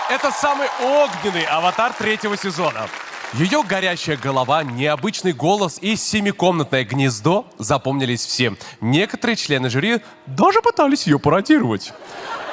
Это самый огненный аватар третьего сезона. Ее горящая голова, необычный голос и семикомнатное гнездо запомнились всем. Некоторые члены жюри даже пытались ее пародировать.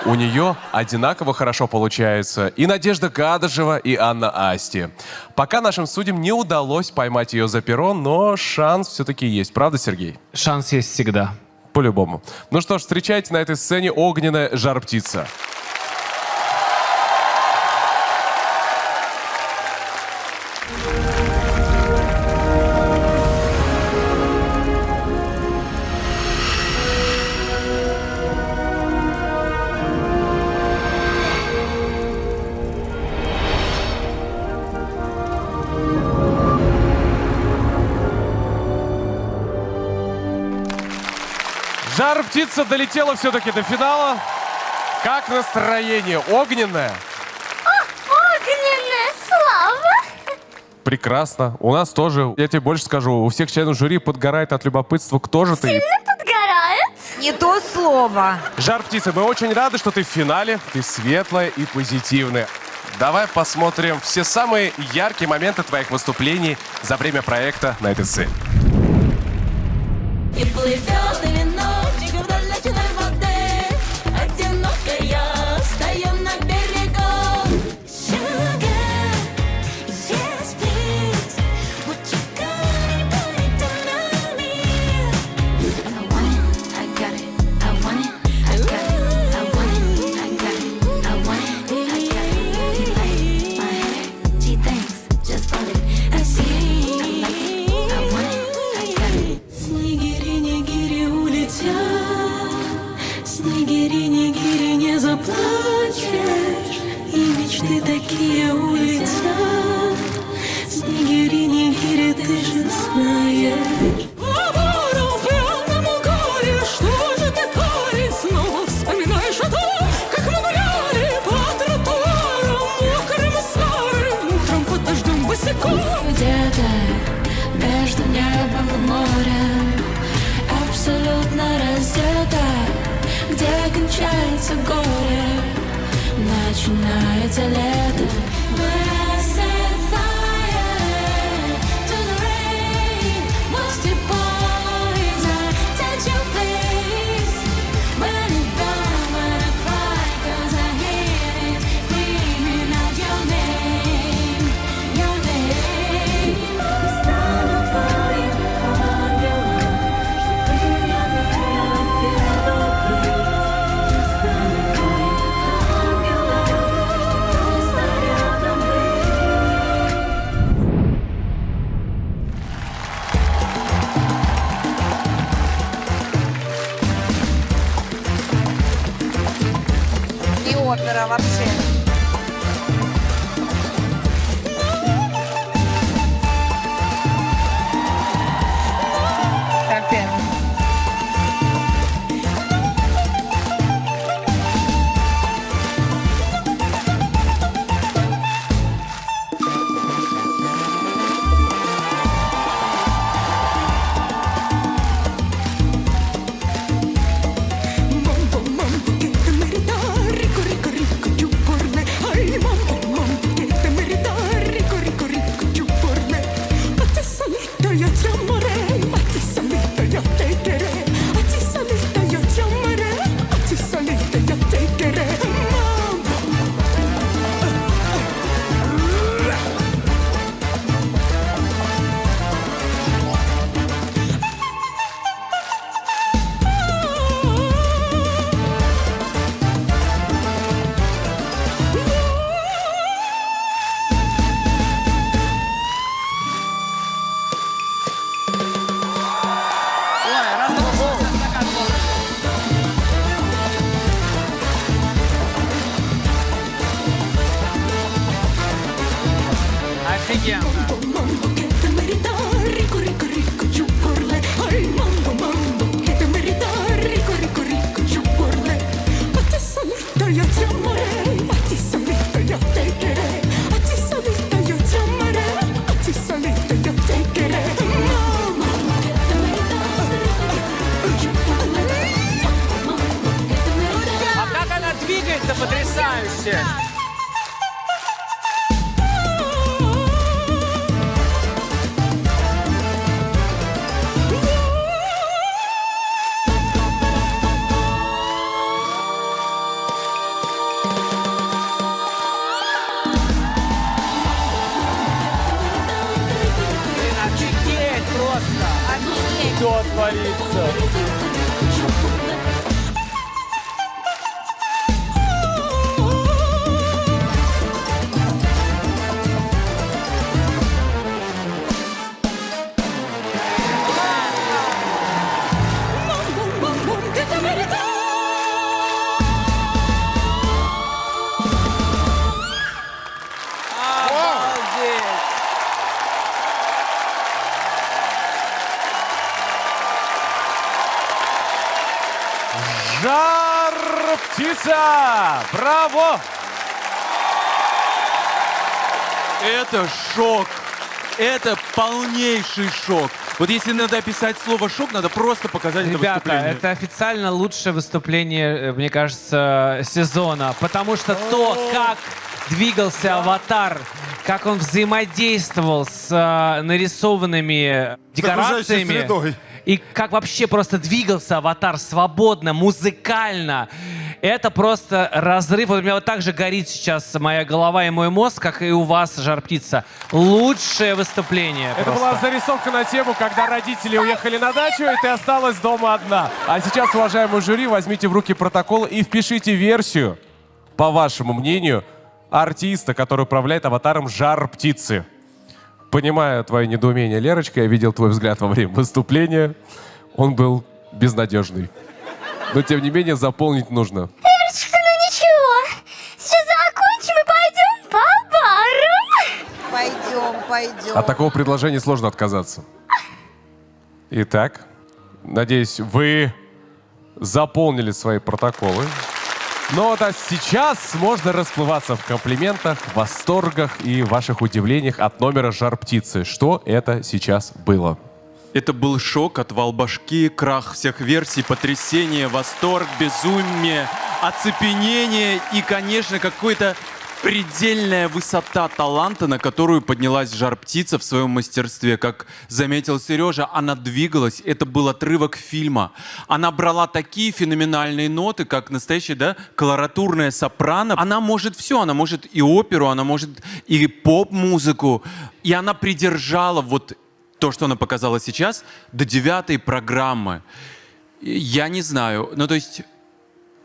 У нее одинаково хорошо получается и Надежда Кадышева, и Анна Асти. Пока нашим судьям не удалось поймать ее за перо, но шанс все-таки есть. Правда, Сергей? Шанс есть всегда. По-любому. Ну что ж, встречайте на этой сцене огненная жар-птица. Жар-птица долетела все-таки до финала. Как настроение? Огненное? Огненная слава! Прекрасно. У нас тоже, я тебе больше скажу, у всех членов жюри подгорает от любопытства, кто же ты. Сильно подгорает? Не то слово. Жар-птица, мы очень рады, что ты в финале. Ты светлая и позитивная. Давай посмотрим все самые яркие моменты твоих выступлений за время проекта на этой сцене. И плывет веночек вдоль ночной воды, одинокая, стою на берегу. Sugar, yes, please, what you got, put it down on me. I want it, I got it, I want it, I got it, I want it, I got it, I want it, I got it. He like my hair, she thinks, just pull it, I see, I like it, I want it, I got it. Снегири-нигири улетят, снегири-нигири не заплачешь, и мечты такие улетят. Снегири-нигири, ты же знаешь. По бару пьяному горе, что же такое? Снова вспоминаешь о том, как мы гуляли по тротуарам, мокрым и старым, утром под дождем босиком. Где-то между небом и морем, абсолютно раздета, где кончается горе, начинается лето. We'll set fire to the rain. Most your boys, I touch your face. When it's gone, when I cry, 'cause I hear it screaming out your name, your name. Стану твоим ангелом, чтобы я меня передохли. Стану твоим ангелом, просто рядом быть. И опера вообще. Капец. Mambo, mambo, que te merita, rico, rico, rico, chuporle. Ay, mambo, mambo, que te merita, rico, rico, rico, chuporle. A ti solito yo te amaré, a ti solito yo te querré, a ti solito yo te amaré, a ti solito yo te querré. Офигенно. Mambo, que te merita, rico, rico, rico, chuporle. Ay, mambo, mambo, que te merita, rico, rico, rico, chuporle. A ti solito yo te amaré, a ti solito yo te querré, a ti solito yo te amaré, a ti solito yo te querré. Mambo, que te merita, chuporle. Mambo, que te merita. А как она двигается потрясающе! Что творится? Это верита. Жар птица! Браво! Это шок. Это полнейший шок. Вот если надо описать слово «шок», надо просто показать это Ребята, выступление. это официально лучшее выступление, мне кажется, сезона. Потому что то, как двигался «Аватар», как он взаимодействовал с нарисованными декорациями. средой. И как вообще просто двигался «Аватар» свободно, музыкально. Это просто разрыв. Вот у меня вот так же горит сейчас моя голова и мой мозг, как и у вас, «Жар-птица». Лучшее выступление Это просто. была зарисовка на тему, когда родители уехали на дачу, и ты осталась дома одна. А сейчас, уважаемый жюри, возьмите в руки протокол и впишите версию, по вашему мнению, артиста, который управляет «Аватаром» «Жар птицы». Понимаю твое недоумение, Лерочка, я видел твой взгляд во время выступления. Он был безнадежный. Но, тем не менее, заполнить нужно. Верочка, ну ничего. Сейчас закончим и пойдем по барам. Пойдем. От такого предложения сложно отказаться. Итак, надеюсь, вы заполнили свои протоколы. Но вот сейчас можно расплываться в комплиментах, восторгах и ваших удивлениях от номера «Жар птицы». Что это сейчас было? Это был шок, отвал башки, крах всех версий, потрясение, восторг, безумие, оцепенение и, конечно, какой-то предельная высота таланта, на которую поднялась «Жар-птица» в своем мастерстве. Как заметил Сережа, она двигалась, это был отрывок фильма. Она брала такие феноменальные ноты, как настоящая, да, колоратурная сопрано. Она может все, она может и оперу, она может и поп-музыку. И она придержала вот то, что она показала сейчас, до 9-й программы. Я не знаю, ну то есть...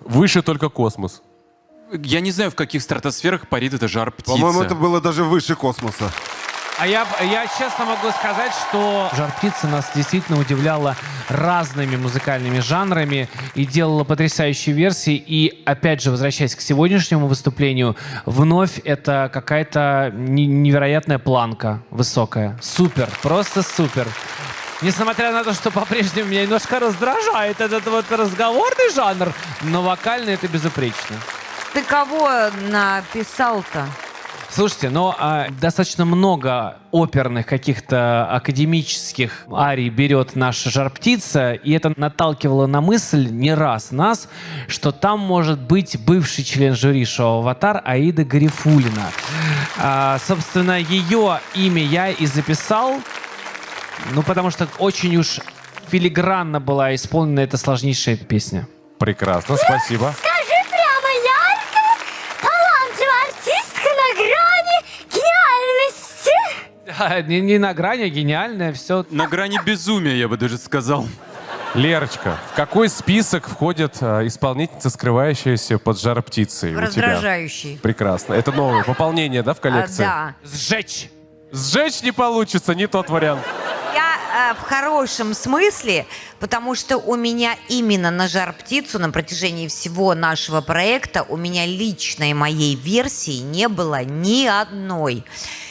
Выше только космос. Я не знаю, в каких стратосферах парит эта «Жар-птица». По-моему, это было даже выше космоса. А я честно могу сказать, что «Жар-птица» нас действительно удивляла разными музыкальными жанрами и делала потрясающие версии. И, опять же, возвращаясь к сегодняшнему выступлению, вновь это какая-то невероятная планка высокая. Супер, просто супер. Несмотря на то, что по-прежнему меня немножко раздражает этот вот разговорный жанр, но вокально это безупречно. Ты кого написал-то? Слушайте, но достаточно много оперных каких-то академических арий берет наша «Жар-птица», и это наталкивало на мысль не раз нас, что там может быть бывший член жюри шоу «Аватар» Аида Гарифуллина. Собственно, ее имя я и записал, ну, потому что очень уж филигранно была исполнена эта сложнейшая песня. Прекрасно, спасибо. Скажи прямо ярко. Талантливая артистка на грани гениальности. Не на грани, а гениальное все. На грани безумия, я бы даже сказал. Лерочка, в какой список входит исполнительница, скрывающаяся под «Жар-птицей» у тебя? Раздражающий. Прекрасно. Это новое пополнение, да, в коллекции? Да. Сжечь! Сжечь не получится, не тот вариант. Я в хорошем смысле, потому что у меня именно на «Жар-птицу» на протяжении всего нашего проекта у меня личной моей версии не было ни одной.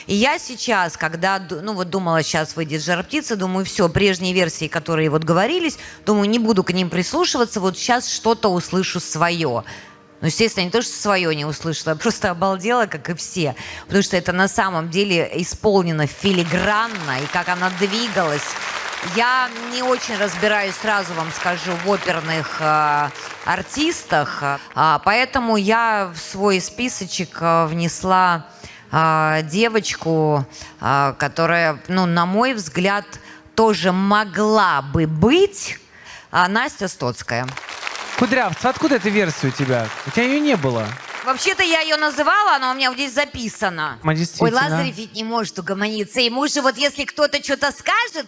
И я сейчас, когда, ну вот думала, сейчас выйдет «Жар-птица», думаю, все, прежние версии, которые вот говорились, думаю, не буду к ним прислушиваться, вот сейчас что-то услышу свое. Ну, естественно, не то, что свое не услышала, я просто обалдела, как и все. Потому что это на самом деле исполнено филигранно, и как она двигалась. Я не очень разбираюсь, сразу вам скажу, в оперных артистах, поэтому я в свой списочек внесла девочку, которая, ну, на мой взгляд, тоже могла бы быть, Настя Стоцкая. Кудрявц, откуда эта версия у тебя? У тебя ее не было. Вообще-то я ее называла, она у меня вот здесь записана. А, действительно. Ой, Лазарев ведь не может угомониться. Ему же вот если кто-то что-то скажет,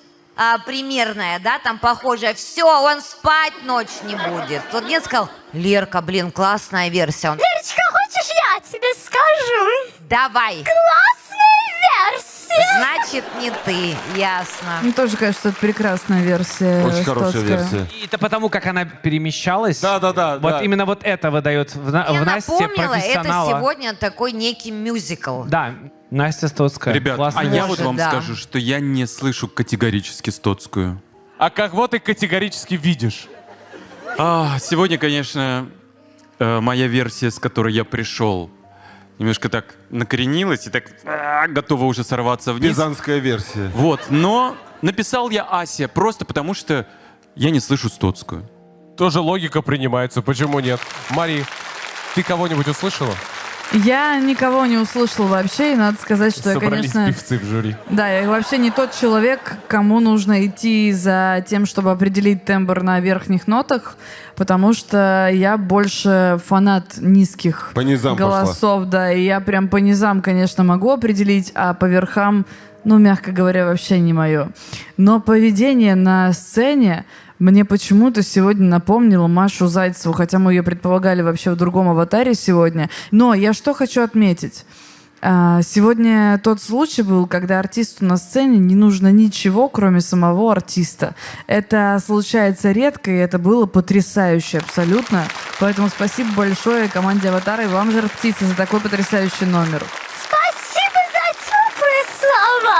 примерная, да, там похожая. Все, он спать ночь не будет. Вот мне сказал, Лерка, блин, классная версия. Он, Верочка, хочешь, я тебе скажу? давай. Классная версия. Значит, не ты, ясно. Мне тоже кажется, что это прекрасная версия. Очень хорошая Стоцкая. версия. И это потому, как она перемещалась. Да. Вот именно вот это выдает в Я Насте напомнила, это профессионала. сегодня такой некий мюзикл. Да, Настя Стоцкая. Ребят, Классная а я версия. вот вам да. скажу, что я не слышу категорически Стоцкую. А кого ты категорически видишь? Сегодня, конечно, моя версия, с которой я пришел, немножко так накоренилась и так готова уже сорваться вниз. Пизанская версия. Вот, но написал я Ася просто потому, что я не слышу Стоцкую. Тоже логика принимается, почему нет? Мари, ты кого-нибудь услышала? Я никого не услышала вообще, и надо сказать, что Собрались я, конечно... певцы в жюри. Да, я вообще не тот человек, кому нужно идти за тем, чтобы определить тембр на верхних нотах, потому что я больше фанат низких По низам голосов, да, и я прям по низам, конечно, могу определить, а по верхам, ну, мягко говоря, вообще не мое. Но поведение на сцене мне почему-то сегодня напомнило Машу Зайцеву, хотя мы ее предполагали вообще в другом аватаре сегодня. Но я что хочу отметить. Сегодня тот случай был, когда артисту на сцене не нужно ничего, кроме самого артиста. Это случается редко, и это было потрясающе абсолютно. Поэтому спасибо большое команде «Аватара» и вам, Жар Птица, за такой потрясающий номер. Спасибо за теплые слова.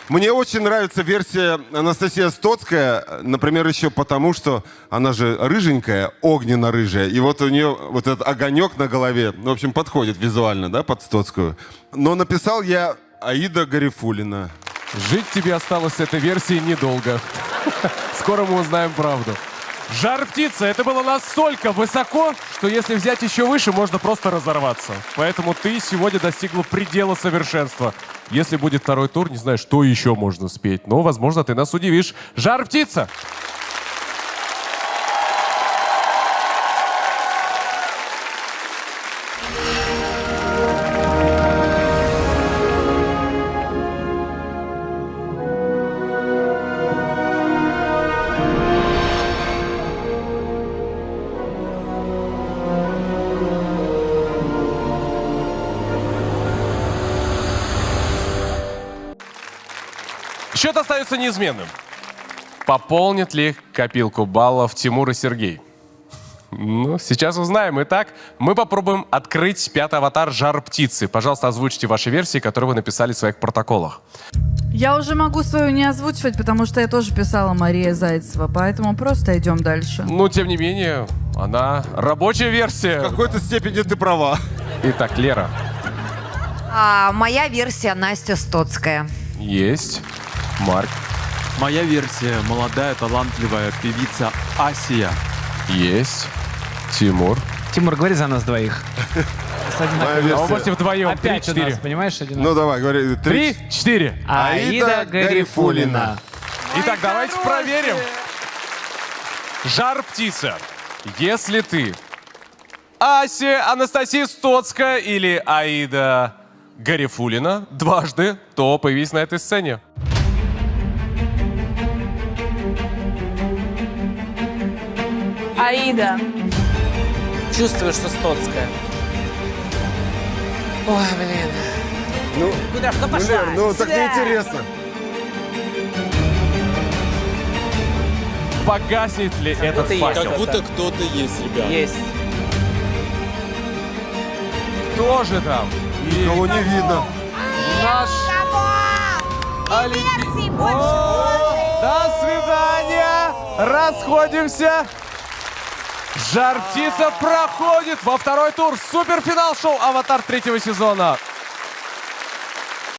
Мне очень нравится версия Анастасия Стоцкая, например, еще потому, что она же рыженькая, огненно-рыжая, и вот у нее вот этот огонек на голове, в общем, подходит визуально, да, под Стоцкую. Но написал я Аида Гарифуллина. Жить тебе осталось с этой версией недолго. Скоро мы узнаем правду. Жар-птица, это было настолько высоко, что если взять еще выше, можно просто разорваться. Поэтому ты сегодня достигла предела совершенства. Если будет второй тур, не знаю, что еще можно спеть. Но, возможно, ты нас удивишь. Жар-птица! Счет остается неизменным. Пополнит ли копилку баллов Тимур и Сергей? Ну, сейчас узнаем. Итак, мы попробуем открыть пятый аватар «Жар-птицы». Пожалуйста, озвучьте ваши версии, которые вы написали в своих протоколах. Я уже могу свою не озвучивать, потому что я тоже писала Мария Зайцева, поэтому просто идем дальше. Ну, тем не менее, она рабочая версия. В какой-то степени ты права. Итак, Лера. Моя версия Настя Стоцкая. Есть. Марк. Моя версия — молодая, талантливая певица Асия. Есть. Тимур. Тимур, говори за нас двоих. С одинаковыми. Моя А вы версия. можете вдвоем. Опять у 3-4. нас, понимаешь, Ну одинаково. давай, говори. 3-4. Аида Гарифуллина. Итак, давайте проверим. Жар-птица. Если ты Ася Анастасия Стоцкая или Аида Гарифуллина дважды, то появись на этой сцене. Аида. Чувствую, что Стоцкая. Ой, блин. Ну, Куда? Что пошла? Лер, ну так неинтересно. Погаснет ли этот факел? будто кто-то есть, ребят. Есть. Кто же там? И Никого не видно. наш Олимпий. До свидания! Расходимся! Жар-птица проходит во второй тур суперфинал шоу «Аватар» третьего сезона.